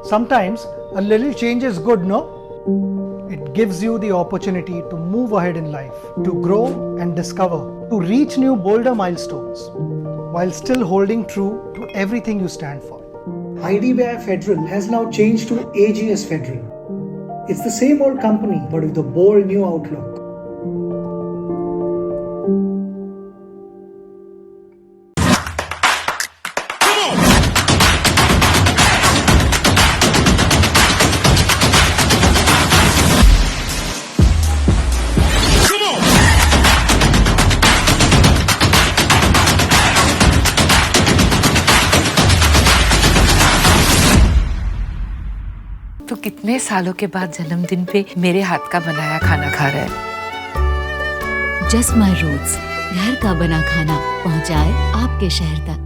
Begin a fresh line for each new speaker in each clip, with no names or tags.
Sometimes a little change is good, no? It gives you the opportunity to move ahead in life, to grow and discover, to reach new bolder milestones, while still holding true to everything you stand for.
IDBI Federal has now changed to AGS Federal. It's the same old company but with a bold new outlook.
तो कितने सालों के बाद जन्मदिन पे मेरे हाथ का बनाया खाना खा रहा है।
जस्ट माई रूट्स, घर का बना खाना पहुंचाए आपके शहर तक।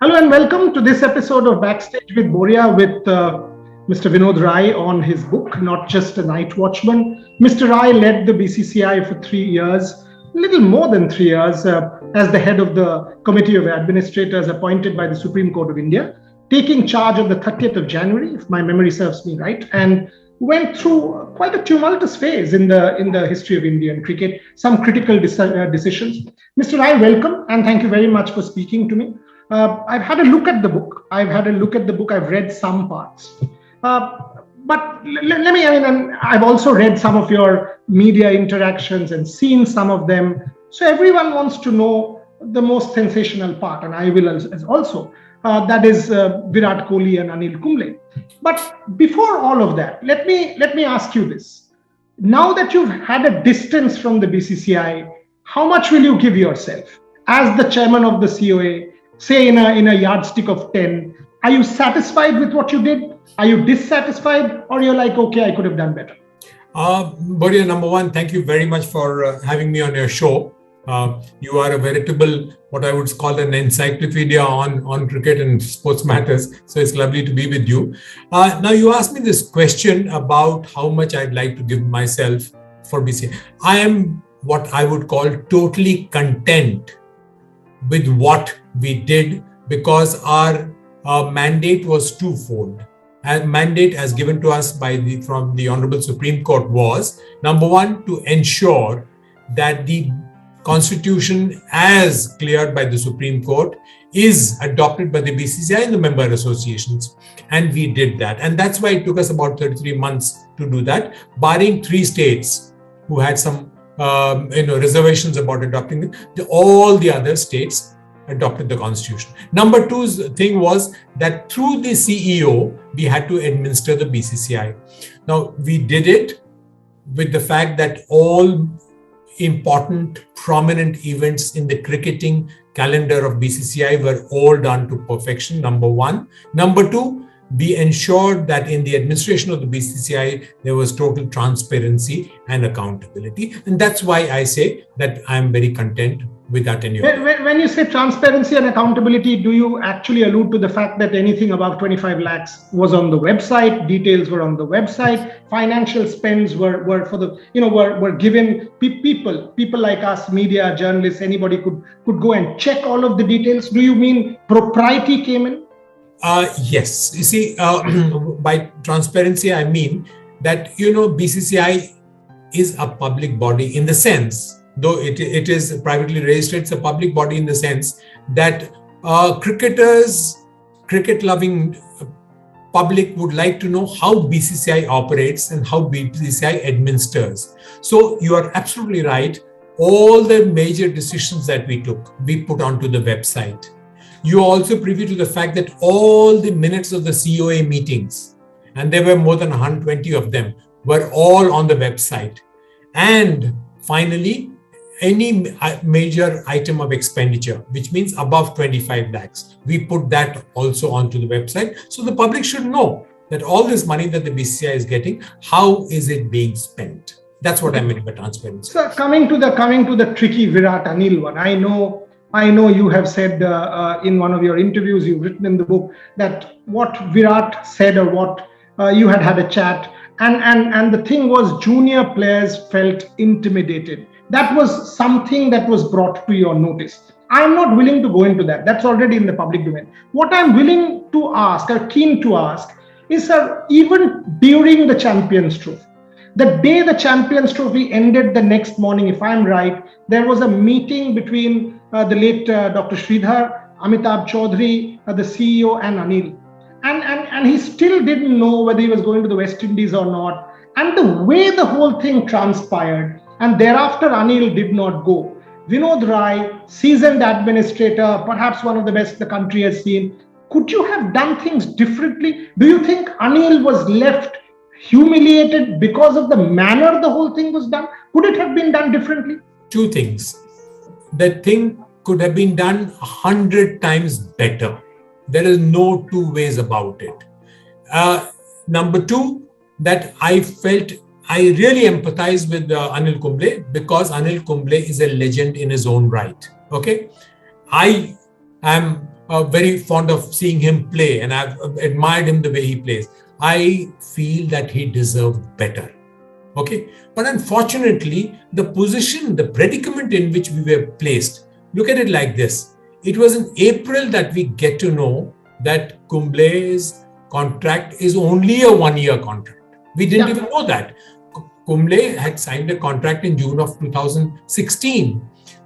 Hello and welcome to this episode of Backstage with Boria with Mr. Vinod Rai on his book, Not Just a Night Watchman. Mr. Rai led the BCCI for 3 years, a little more than 3 years, as the head of the Committee of Administrators appointed by the Supreme Court of India, taking charge on the 30th of January, if my memory serves me right, and went through quite a tumultuous phase in the history of Indian cricket, some critical decisions. Mr. Rai, welcome, and thank you very much for speaking to me. I've had a look at the book. I've read some parts. But I've also read some of your media interactions and seen some of them. So everyone wants to know the most sensational part, and I will also. That is Virat Kohli and Anil Kumble. But before all of that, let me ask you this. Now that you've had a distance from the BCCI, how much will you give yourself as the chairman of the COA? Say in a yardstick of 10, are you satisfied with what you did? Are you dissatisfied? Or you're like, okay, I could have done better?
Boria, number one, thank you very much for having me on your show. You are a veritable, what I would call an encyclopedia on cricket and sports matters. So it's lovely to be with you. Now you asked me this question about how much I'd like to give myself for BCCI. I am what I would call totally content with what we did, because our mandate was twofold. And mandate as given to us from the Honorable Supreme Court was, number one, to ensure that the Constitution as cleared by the Supreme Court is adopted by the BCCI and the member associations. And we did that. And that's why it took us about 33 months to do that, barring 3 states who had some reservations about adopting it. All the other states adopted the constitution. Number two's thing was that through the CEO, we had to administer the BCCI. Now, we did it with the fact that all important, prominent events in the cricketing calendar of BCCI were all done to perfection, number one. Number two, we ensured that in the administration of the BCCI, there was total transparency and accountability. And that's why I say that I'm very content with that tenure.
When you say transparency and accountability, do you actually allude to the fact that anything above 25 lakhs was on the website, details were on the website, financial spends were for the, were given, people like us, media, journalists, anybody could go and check all of the details? Do you mean propriety came in?
Yes. You see, by transparency, I mean that, BCCI is a public body in the sense, though it is privately registered, it's a public body in the sense that cricketers, cricket-loving public would like to know how BCCI operates and how BCCI administers. So you are absolutely right. All the major decisions that we took, we put onto the website. You are also privy to the fact that all the minutes of the COA meetings, and there were more than 120 of them, were all on the website. And finally, any major item of expenditure, which means above 25 lakhs, we put that also onto the website. So the public should know that all this money that the BCCI is getting, how is it being spent? That's what I mean by transparency.
So coming to the tricky Virat Anil one, I know you have said in one of your interviews, you've written in the book that what Virat said or what you had a chat, and the thing was junior players felt intimidated. That was something that was brought to your notice. I'm not willing to go into that. That's already in the public domain. What I'm willing to ask, or keen to ask, is even during the Champions Trophy, the day the Champions Trophy ended, the next morning, if I'm right, there was a meeting between the late Dr. Sridhar, Amitabh Chaudhary, the CEO, and Anil. And he still didn't know whether he was going to the West Indies or not. And the way the whole thing transpired, and thereafter Anil did not go. Vinod Rai, seasoned administrator, perhaps one of the best the country has seen. Could you have done things differently? Do you think Anil was left humiliated because of the manner the whole thing was done? Could it have been done differently?
Two things. The thing could have been done 100 times better. There is no two ways about it. Number two, that I felt I really empathize with Anil Kumble, because Anil Kumble is a legend in his own right. Okay, I am very fond of seeing him play, and I've admired him the way he plays. I feel that he deserved better. Okay, but unfortunately, the position, the predicament in which we were placed, look at it like this. It was in April that we get to know that Kumble's contract is only a 1-year contract. We didn't even know that. Kumble had signed a contract in June of 2016.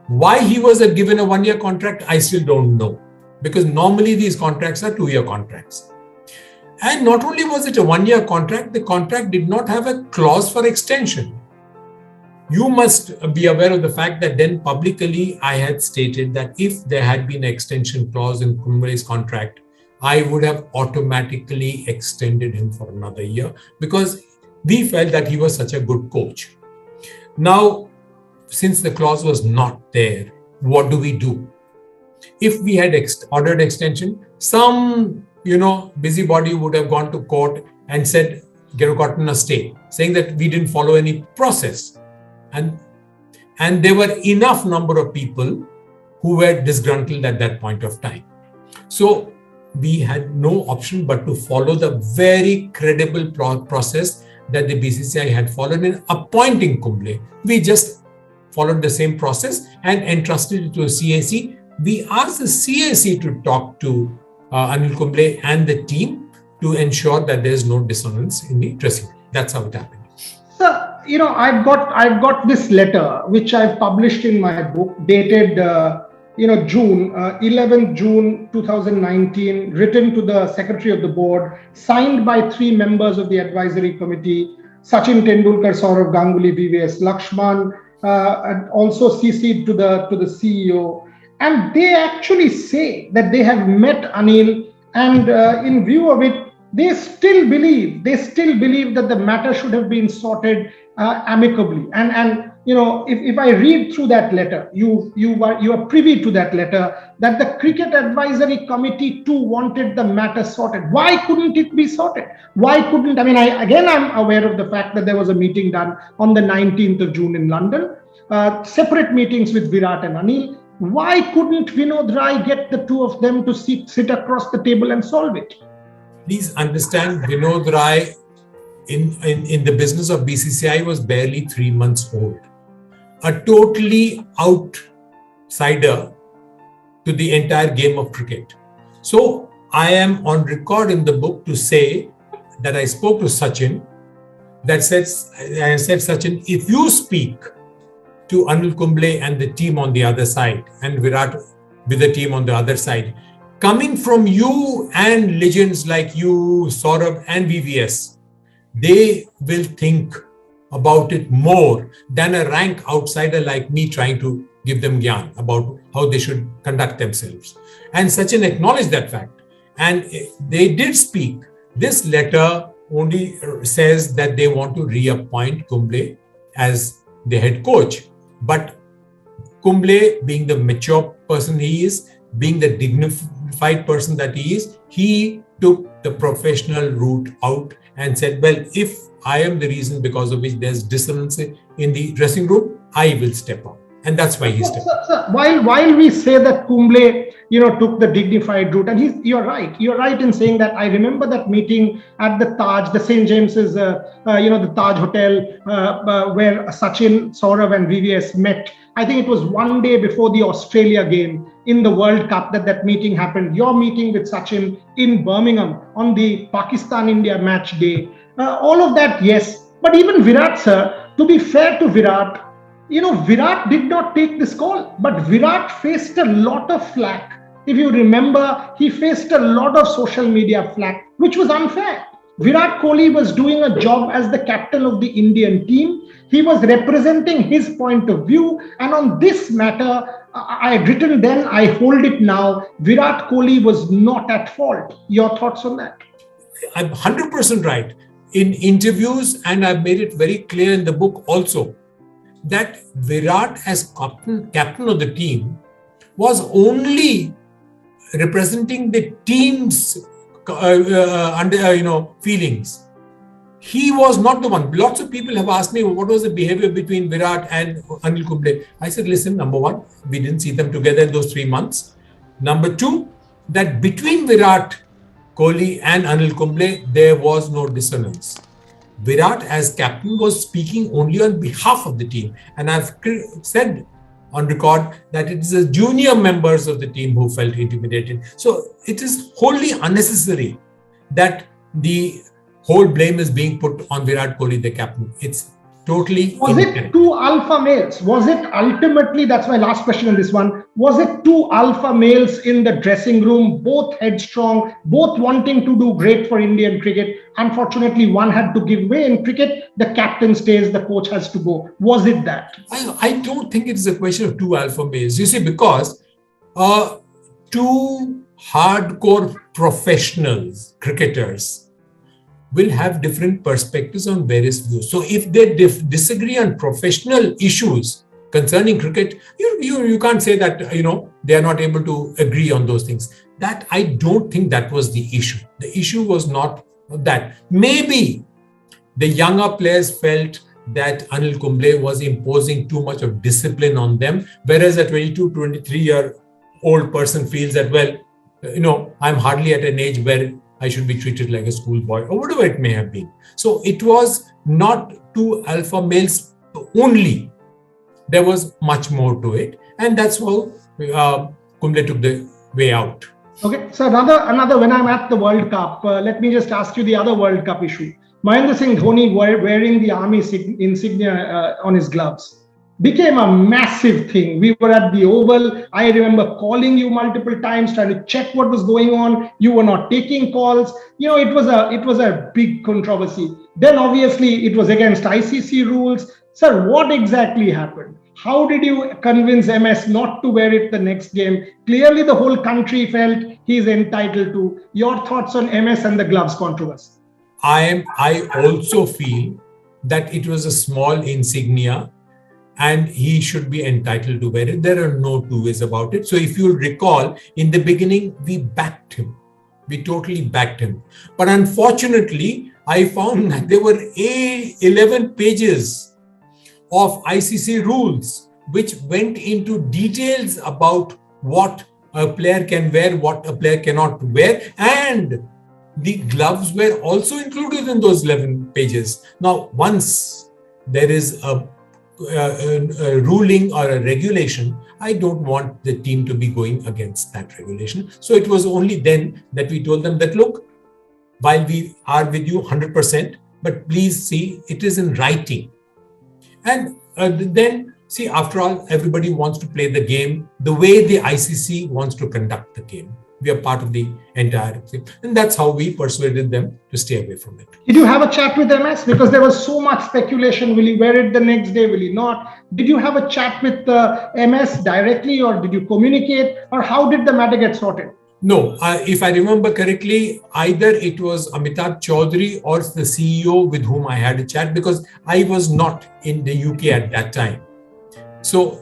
Why he was given a 1-year contract, I still don't know. Because normally these contracts are 2-year contracts. And not only was it a 1-year contract, the contract did not have a clause for extension. You must be aware of the fact that then publicly I had stated that if there had been an extension clause in Kumble's contract, I would have automatically extended him for another year, because we felt that he was such a good coach. Now, since the clause was not there, what do we do? If we had ordered extension, some busybody would have gone to court and said, gotten a stay, saying that we didn't follow any process. And there were enough number of people who were disgruntled at that point of time. So we had no option but to follow the very credible process that the BCCI had followed in appointing Kumble. We just followed the same process and entrusted it to a CAC. We asked the CAC to talk to Anil Kumble and the team to ensure that there is no dissonance in the dressing room. That's how it happened.
So, I've got this letter which I've published in my book, dated 11th June 2019, written to the Secretary of the Board, signed by 3 members of the advisory committee, Sachin Tendulkar, Saurav Ganguly, VVS Lakshman, and also CC'd to the CEO. And they actually say that they have met Anil, and in view of it, they still believe that the matter should have been sorted amicably. And if I read through that letter, you are privy to that letter, that the Cricket Advisory Committee too wanted the matter sorted. Why couldn't it be sorted? Why couldn't? I'm aware of the fact that there was a meeting done on the 19th of June in London, separate meetings with Virat and Anil. Why couldn't Vinod Rai get the two of them to sit across the table and solve it?
Please understand, Vinod Rai in the business of BCCI was barely 3 months old. A totally outsider to the entire game of cricket. So I am on record in the book to say that I spoke to Sachin, I said, Sachin, if you speak to Anil Kumble and the team on the other side, and Virat with the team on the other side, coming from you and legends like you, Saurabh and VVS, they will think about it more than a rank outsider like me trying to give them gyan about how they should conduct themselves. And Sachin acknowledged that fact. And they did speak. This letter only says that they want to reappoint Kumble as the head coach. But Kumble, being the mature person he is, being the dignified person that he is, he took the professional route out and said, well, if I am the reason because of which there's dissonance in the dressing room, I will step up. And that's why he stepped up.
Sir, while we say that Kumble, took the dignified route, and you're right. You're right in saying that. I remember that meeting at the Taj, the St. James's, the Taj Hotel, where Sachin, Saurav, and VVS met. I think it was one day before the Australia game in the World Cup that meeting happened. Your meeting with Sachin in Birmingham on the Pakistan-India match day. All of that, yes. But even Virat, sir, to be fair to Virat, Virat did not take this call, but Virat faced a lot of flack. If you remember, he faced a lot of social media flack, which was unfair. Virat Kohli was doing a job as the captain of the Indian team. He was representing his point of view. And on this matter, I had written then, I hold it now, Virat Kohli was not at fault. Your thoughts on that?
I'm 100% right. In interviews, and I've made it very clear in the book also, that Virat as captain of the team was only representing the team's feelings. He was not the one. Lots of people have asked me what was the behavior between Virat and Anil Kumble. I said, listen, number one, we didn't see them together in those 3 months. Number two, that between Virat Kohli and Anil Kumble, there was no dissonance. Virat as captain was speaking only on behalf of the team. And I've said on record that it is the junior members of the team who felt intimidated. So it is wholly unnecessary that the whole blame is being put on Virat Kohli, the captain. It's totally
it two alpha males? Was it ultimately, that's my last question on this one, was it two alpha males in the dressing room, both headstrong, both wanting to do great for Indian cricket? Unfortunately, one had to give way. In cricket, the captain stays, the coach has to go. Was it that?
I don't think it is a question of two alpha males. You see, because two hardcore professionals, cricketers, will have different perspectives on various views. So if they disagree on professional issues concerning cricket, you can't say that, they are not able to agree on those things. That I don't think that was the issue. The issue was not that. Maybe the younger players felt that Anil Kumble was imposing too much of discipline on them, whereas a 22, 23-year-old person feels that, well, I'm hardly at an age where I should be treated like a schoolboy or whatever it may have been. So it was not two alpha males only. There was much more to it. And that's how Kumble took the way out.
Okay, so another when I'm at the World Cup, let me just ask you the other World Cup issue. Mahendra Singh Dhoni wearing the army insignia on his gloves became a massive thing. We were at the Oval. I remember calling you multiple times, trying to check what was going on. You were not taking calls. It was a big controversy. Then obviously it was against ICC rules. Sir, what exactly happened? How did you convince MS not to wear it the next game? Clearly the whole country felt he's entitled to. Your thoughts on MS and the gloves controversy?
I also feel that it was a small insignia and he should be entitled to wear it. There are no two ways about it. So if you'll recall, in the beginning, we backed him. We totally backed him. But unfortunately, I found that there were 11 pages of ICC rules, which went into details about what a player can wear, what a player cannot wear, and the gloves were also included in those 11 pages. Now, once there is a ruling or a regulation, I don't want the team to be going against that regulation. So it was only then that we told them that, look, while we are with you 100%, but please see, it is in writing. And then, see, after all, everybody wants to play the game the way the ICC wants to conduct the game. We are part of the entire thing. And that's how we persuaded them to stay away from it.
Did you have a chat with MS? Because there was so much speculation. Will he wear it the next day? Will he not? Did you have a chat with MS directly, or did you communicate? Or how did the matter get sorted?
No, if I remember correctly, either it was Amitabh Chaudhary or the CEO with whom I had a chat, because I was not in the UK at that time. So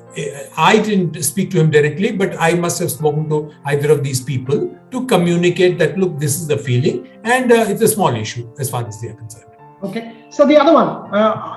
I didn't speak to him directly, but I must have spoken to either of these people to communicate that, look, this is the feeling, and it's a small issue as far as they are concerned.
Okay, so the other one,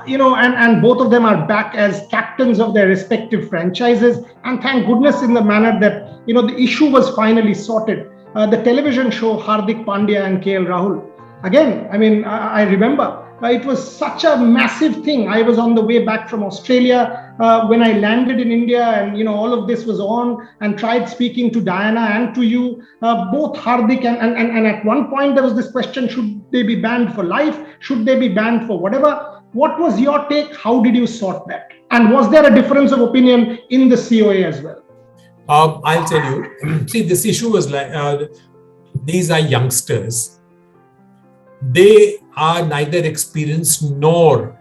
and both of them are back as captains of their respective franchises, and thank goodness in the manner that, the issue was finally sorted. The television show Hardik Pandya and KL Rahul. Again, I remember it was such a massive thing. I was on the way back from Australia when I landed in India, and all of this was on, and tried speaking to Diana and to you, both Hardik and at one point there was this question: should they be banned for life? Should they be banned for whatever? What was your take? How did you sort that? And was there a difference of opinion in the COA as well?
I'll tell you. See, this issue was like, these are youngsters. They are neither experienced nor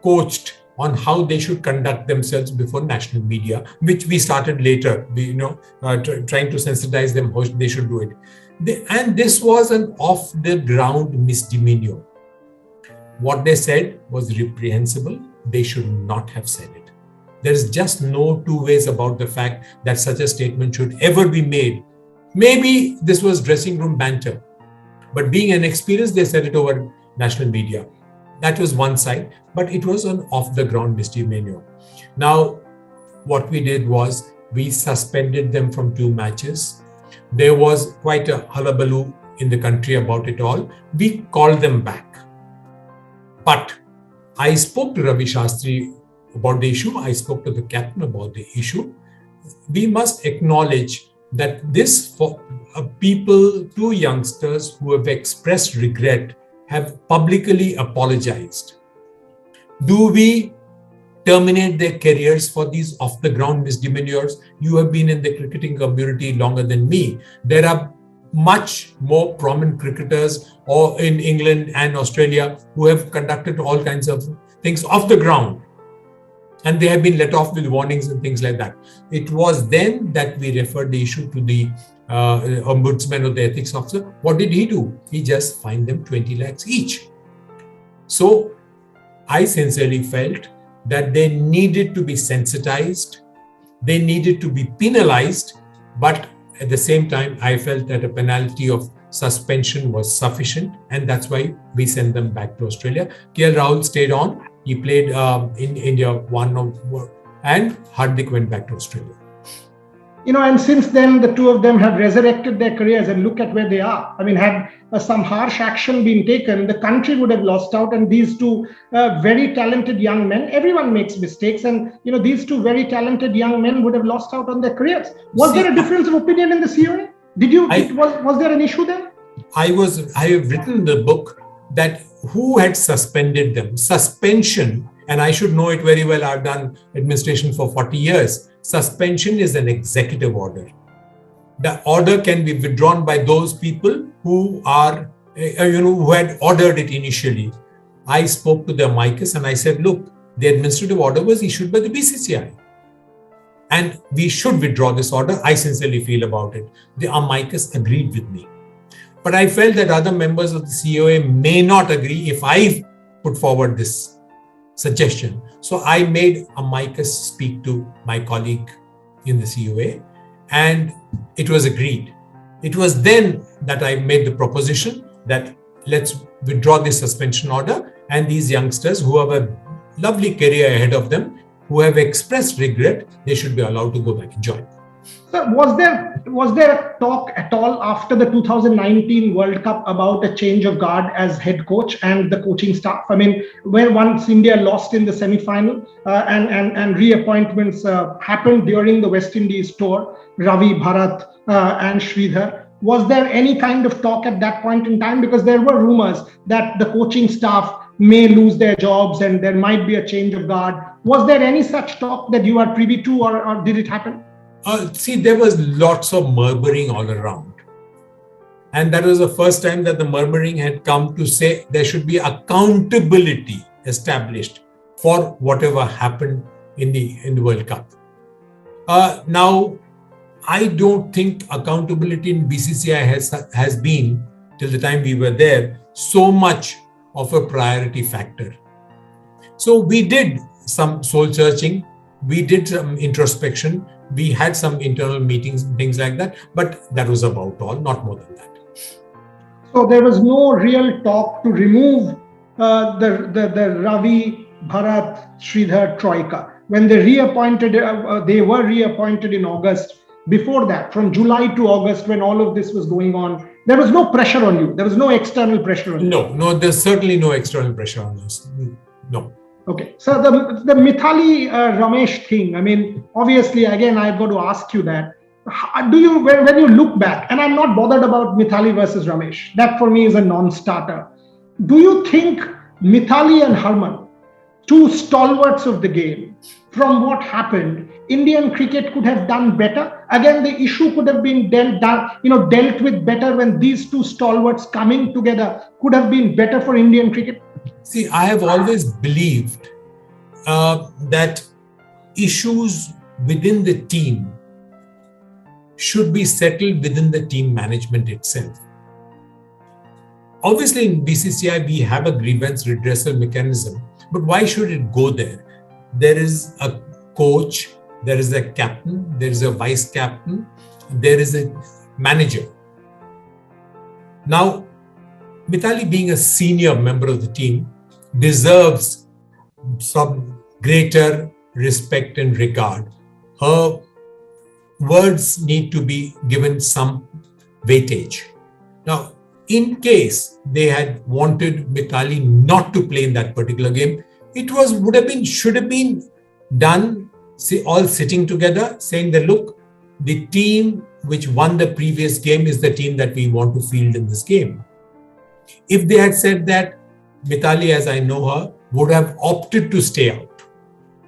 coached on how they should conduct themselves before national media, which we started later, trying to sensitize them how they should do it. And this was an off-the-ground misdemeanor. What they said was reprehensible. They should not have said it. There is just no two ways about the fact that such a statement should ever be made. Maybe this was dressing room banter, but being inexperienced, they said it over national media. That was one side, but it was an off-the-ground misdemeanor. Now, what we did was we suspended them from 2 matches. There was quite a hullabaloo in the country about it all. We called them back. But I spoke to Ravi Shastri about the issue. I spoke to the captain about the issue. We must acknowledge that this for people, 2 youngsters who have expressed regret, have publicly apologized. Do we terminate their careers for these off-the-ground misdemeanors? You have been in the cricketing community longer than me. There are much more prominent cricketers or in England and Australia who have conducted all kinds of things off the ground, and they have been let off with warnings and things like that. It was then that we referred the issue to the ombudsman or the ethics officer. What did he do? He just fined them 20 lakhs each. So I sincerely felt that they needed to be sensitized, they needed to be penalized, but at the same time, I felt that a penalty of suspension was sufficient, and that's why we sent them back to Australia. KL Rahul stayed on. He played in India and Hardik went back to Australia.
And since then, the 2 of them have resurrected their careers, and look at where they are. Had some harsh action been taken, the country would have lost out, and these 2 very talented young men, everyone makes mistakes, and these 2 very talented young men would have lost out on their careers. Was there a difference of opinion in the COA? Was there an issue there?
I have written in the book that who had suspended them. Suspension, and I should know it very well, I've done administration for 40 years. Suspension is an executive order. The order can be withdrawn by those people who are, who had ordered it initially. I spoke to the amicus and I said, look, the administrative order was issued by the BCCI. And we should withdraw this order. I sincerely feel about it. The amicus agreed with me. But I felt that other members of the COA may not agree if I put forward this suggestion. So I made amicus speak to my colleague in the COA, and it was agreed. It was then that I made the proposition that let's withdraw this suspension order, and these youngsters who have a lovely career ahead of them, who have expressed regret, they should be allowed to go back and join.
So was there a talk at all after the 2019 World Cup about a change of guard as head coach and the coaching staff? When once India lost in the semi-final and reappointments happened during the West Indies tour, Ravi, Bharat and Sridhar, was there any kind of talk at that point in time? Because there were rumors that the coaching staff may lose their jobs and there might be a change of guard. Was there any such talk that you are privy to, or did it happen?
There was lots of murmuring all around. And that was the first time that the murmuring had come to say there should be accountability established for whatever happened in the World Cup. Now, I don't think accountability in BCCI has been, till the time we were there, so much of a priority factor. So we did some soul searching, we did some introspection, we had some internal meetings, things like that, but that was about all, not more than that.
So there was no real talk to remove the Ravi, Bharat, Sridhar Troika. When they were reappointed in August. Before that, from July to August, when all of this was going on, there was no pressure on you. There was no external pressure on you.
No, there's certainly no external pressure on us. No.
Okay. So the Mithali Ramesh thing, I mean, obviously, again, I've got to ask you that. Do you, when you look back, and I'm not bothered about Mithali versus Ramesh, that for me is a non-starter. Do you think Mithali and Harman, two stalwarts of the game, from what happened, Indian cricket could have done better? Again, the issue could have been dealt with better when these two stalwarts coming together could have been better for Indian cricket.
See, I have always believed that issues within the team should be settled within the team management itself. Obviously, in BCCI, we have a grievance redressal mechanism, but why should it go there? There is a coach, there is a captain, there is a vice captain, there is a manager. Now, Mithali, being a senior member of the team, deserves some greater respect and regard. Her words need to be given some weightage. Now, in case they had wanted Mithali not to play in that particular game, it should have been done, all sitting together, saying that, look, the team which won the previous game is the team that we want to field in this game. If they had said that, Mithali, as I know her, would have opted to stay out.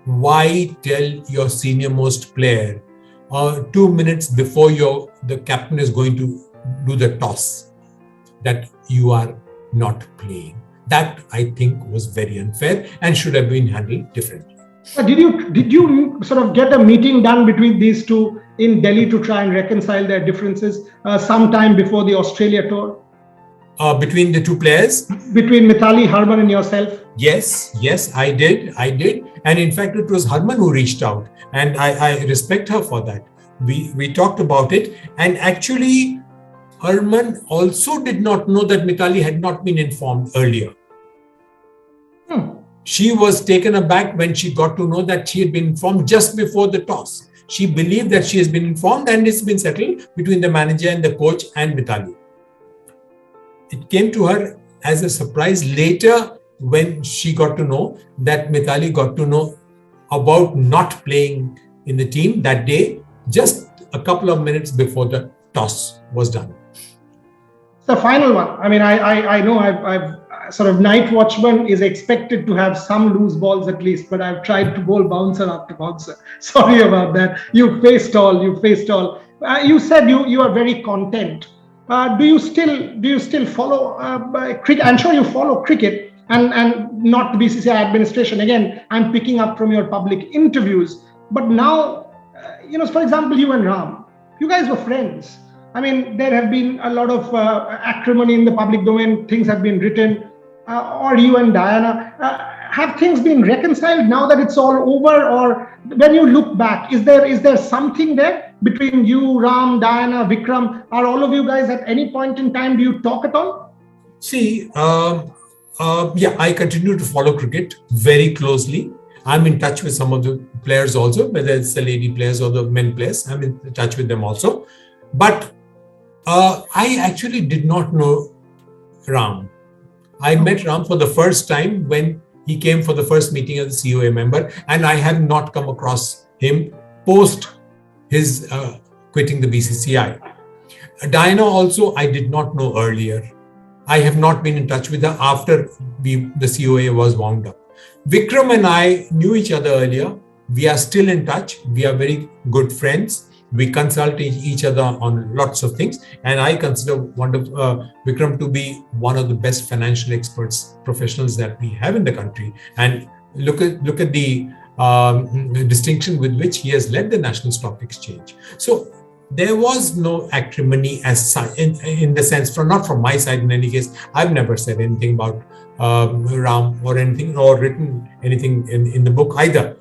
Why tell your senior most player 2 minutes before the captain is going to do the toss that you are not playing? That, I think, was very unfair and should have been handled differently.
Did you sort of get a meeting done between these two in Delhi to try and reconcile their differences sometime before the Australia tour?
Between the two players?
Between Mithali, Harman and yourself?
Yes, I did. And in fact, it was Harman who reached out. And I respect her for that. We talked about it. And actually, Harman also did not know that Mithali had not been informed earlier. She was taken aback when she got to know that she had been informed just before the toss. She believed that she has been informed and it's been settled between the manager and the coach and Mithali. It came to her as a surprise later when she got to know that Mithali got to know about not playing in the team that day, just a couple of minutes before the toss was done.
The final one. I mean, I know I've sort of night watchman is expected to have some loose balls at least, but I've tried to bowl bouncer after bouncer. Sorry about that. You faced all. You said you are very content. Do you still follow cricket? I'm sure you follow cricket and not the BCCI administration. Again, I'm picking up from your public interviews. But now, for example, you and Ram, you guys were friends. I mean, there have been a lot of acrimony in the public domain. Things have been written. Or you and Diana, have things been reconciled now that it's all over? Or when you look back, is there something there between you, Ram, Diana, Vikram? Are all of you guys at any point in time, do you talk at all?
See, I continue to follow cricket very closely. I'm in touch with some of the players also, whether it's the lady players or the men players. I'm in touch with them also. But I actually did not know Ram. I met Ram for the first time when he came for the first meeting as a COA member, and I have not come across him post his quitting the BCCI. Diana also, I did not know earlier. I have not been in touch with her after the COA was wound up. Vikram and I knew each other earlier. We are still in touch. We are very good friends. We consult each other on lots of things, and I consider Vikram to be one of the best financial experts, professionals that we have in the country. And look at the distinction with which he has led the National Stock Exchange. So there was no acrimony as such, in the sense, not from my side in any case. I've never said anything about Ram or anything, or written anything in the book either.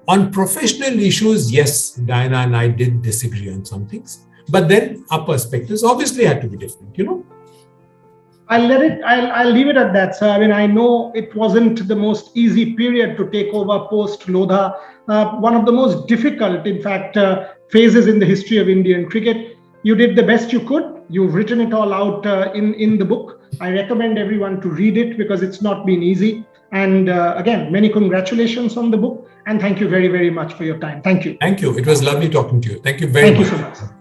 On professional issues, yes, Diana and I did disagree on some things, but then our perspectives obviously had to be different, you know.
I'll leave it at that, sir. I mean, I know it wasn't the most easy period to take over post Lodha, one of the most difficult, in fact, phases in the history of Indian cricket. You did the best you could. You've written it all out in the book. I recommend everyone to read it because it's not been easy. And again, many congratulations on the book. And thank you very, very much for your time. Thank you.
Thank you. It was lovely talking to you. Thank you very much.
Thank you so much.